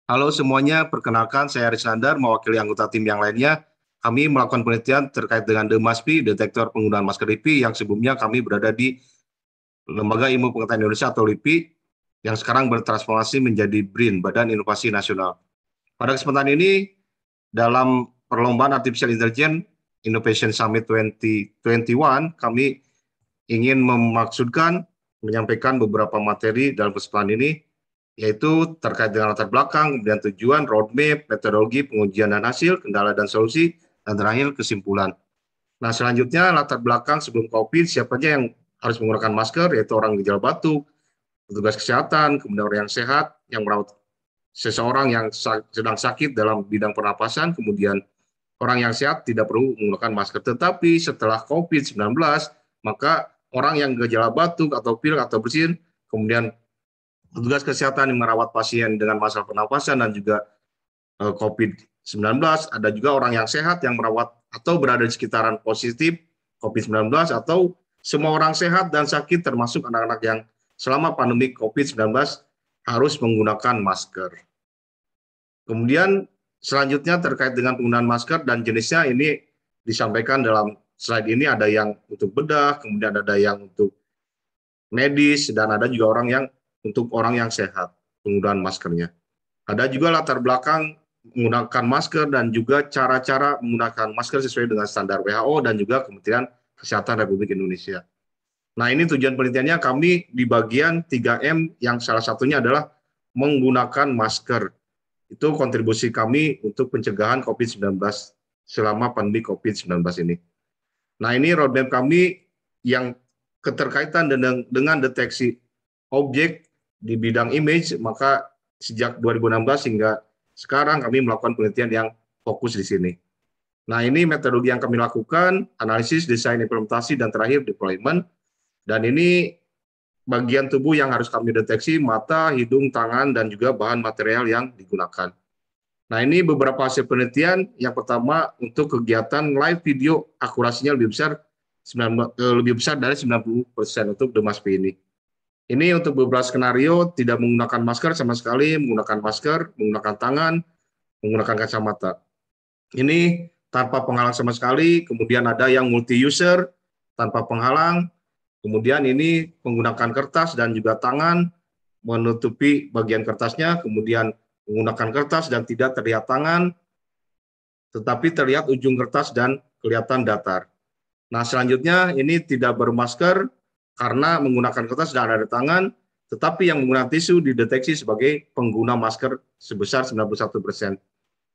Halo semuanya, perkenalkan saya Aris Nandar, mewakili anggota tim yang lainnya. Kami melakukan penelitian terkait dengan DMASPI, detektor penggunaan masker LIPI, yang sebelumnya kami berada di Lembaga Ilmu Pengetahuan Indonesia atau LIPI, yang sekarang bertransformasi menjadi BRIN, Badan Inovasi Nasional. Pada kesempatan ini, dalam perlombaan Artificial Intelligence Innovation Summit 2021, kami ingin menyampaikan beberapa materi dalam kesempatan ini, yaitu terkait dengan latar belakang, kemudian tujuan, roadmap, metodologi, pengujian dan hasil, kendala dan solusi, dan terakhir kesimpulan. Nah, selanjutnya latar belakang sebelum COVID, siapa saja yang harus menggunakan masker, yaitu orang gejala batuk, petugas kesehatan, kemudian orang yang sehat, yang merawat seseorang yang sedang sakit dalam bidang pernapasan, kemudian orang yang sehat tidak perlu menggunakan masker. Tetapi setelah COVID-19, maka orang yang gejala batuk atau pilek atau bersin, kemudian petugas kesehatan yang merawat pasien dengan masalah pernapasan dan juga COVID-19, ada juga orang yang sehat yang merawat atau berada di sekitaran positif COVID-19, atau semua orang sehat dan sakit termasuk anak-anak yang selama pandemi COVID-19 harus menggunakan masker. Kemudian selanjutnya terkait dengan penggunaan masker dan jenisnya, ini disampaikan dalam slide ini, ada yang untuk bedah, kemudian ada yang untuk medis, dan ada juga untuk orang yang sehat penggunaan maskernya. Ada juga latar belakang menggunakan masker dan juga cara-cara menggunakan masker sesuai dengan standar WHO dan juga Kementerian Kesehatan Republik Indonesia. Nah, ini tujuan penelitiannya kami di bagian 3M, yang salah satunya adalah menggunakan masker. Itu kontribusi kami untuk pencegahan COVID-19 selama pandemi COVID-19 ini. Nah, ini roadmap kami yang keterkaitan dengan deteksi objek di bidang image, maka sejak 2016 hingga sekarang kami melakukan penelitian yang fokus di sini. Nah, ini metodologi yang kami lakukan, analisis, desain, implementasi, dan terakhir deployment. Dan ini bagian tubuh yang harus kami deteksi, mata, hidung, tangan, dan juga bahan material yang digunakan. Nah, ini beberapa hasil penelitian. Yang pertama, untuk kegiatan live video, akurasinya lebih besar dari 90% untuk DMASPI ini. Ini untuk beberapa skenario, tidak menggunakan masker sama sekali, menggunakan masker, menggunakan tangan, menggunakan kacamata. Ini tanpa penghalang sama sekali, kemudian ada yang multi-user, tanpa penghalang, kemudian ini menggunakan kertas dan juga tangan, menutupi bagian kertasnya, kemudian menggunakan kertas dan tidak terlihat tangan, tetapi terlihat ujung kertas dan kelihatan datar. Nah, selanjutnya ini tidak bermasker karena menggunakan kertas dan ada tangan, tetapi yang menggunakan tisu dideteksi sebagai pengguna masker sebesar 91%.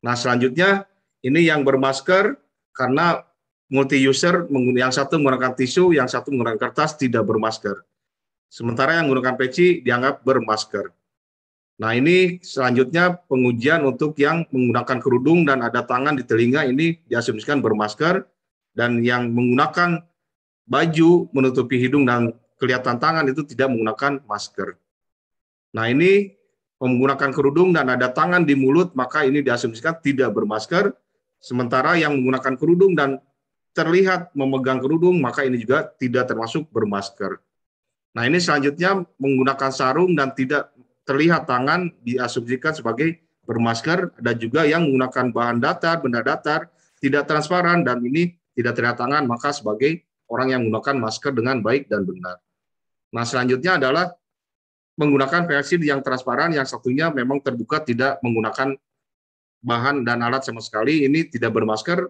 Nah, selanjutnya ini yang bermasker karena multi-user, yang satu menggunakan tisu, yang satu menggunakan kertas, tidak bermasker. Sementara yang menggunakan peci dianggap bermasker. Nah, ini selanjutnya pengujian untuk yang menggunakan kerudung dan ada tangan di telinga, ini diasumsikan bermasker, dan yang menggunakan baju menutupi hidung dan kelihatan tangan itu tidak menggunakan masker. Nah, ini menggunakan kerudung dan ada tangan di mulut, maka ini diasumsikan tidak bermasker. Sementara yang menggunakan kerudung dan terlihat memegang kerudung, maka ini juga tidak termasuk bermasker. Nah, ini selanjutnya menggunakan sarung dan tidak terlihat tangan diasumsikan sebagai bermasker. Ada juga yang menggunakan bahan datar, benda datar, tidak transparan, dan ini tidak terlihat tangan, maka sebagai orang yang menggunakan masker dengan baik dan benar. Nah, selanjutnya adalah menggunakan versi yang transparan, yang satunya memang terbuka, tidak menggunakan bahan dan alat sama sekali, ini tidak bermasker.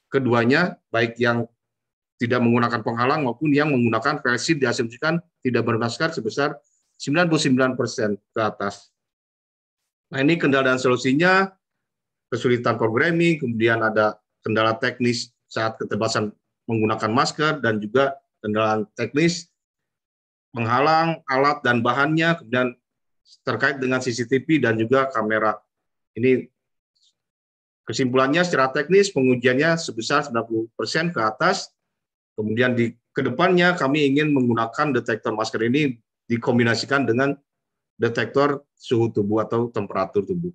Keduanya, baik yang tidak menggunakan penghalang maupun yang menggunakan versi diasumsikan tidak bermasker sebesar 99% ke atas. Nah, ini kendala dan solusinya, kesulitan programming, kemudian ada kendala teknis saat keterbatasan menggunakan masker, dan juga kendala teknis menghalang alat dan bahannya, kemudian terkait dengan CCTV dan juga kamera. Ini kesimpulannya secara teknis pengujiannya sebesar 90% ke atas. Kemudian di kedepannya kami ingin menggunakan detektor masker ini dikombinasikan dengan detektor suhu tubuh atau temperatur tubuh.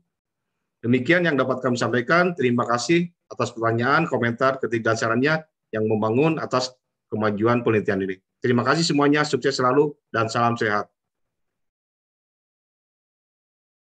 Demikian yang dapat kami sampaikan. Terima kasih atas pertanyaan, komentar, kritik dan sarannya yang membangun atas kemajuan penelitian ini. Terima kasih semuanya, sukses selalu, dan salam sehat.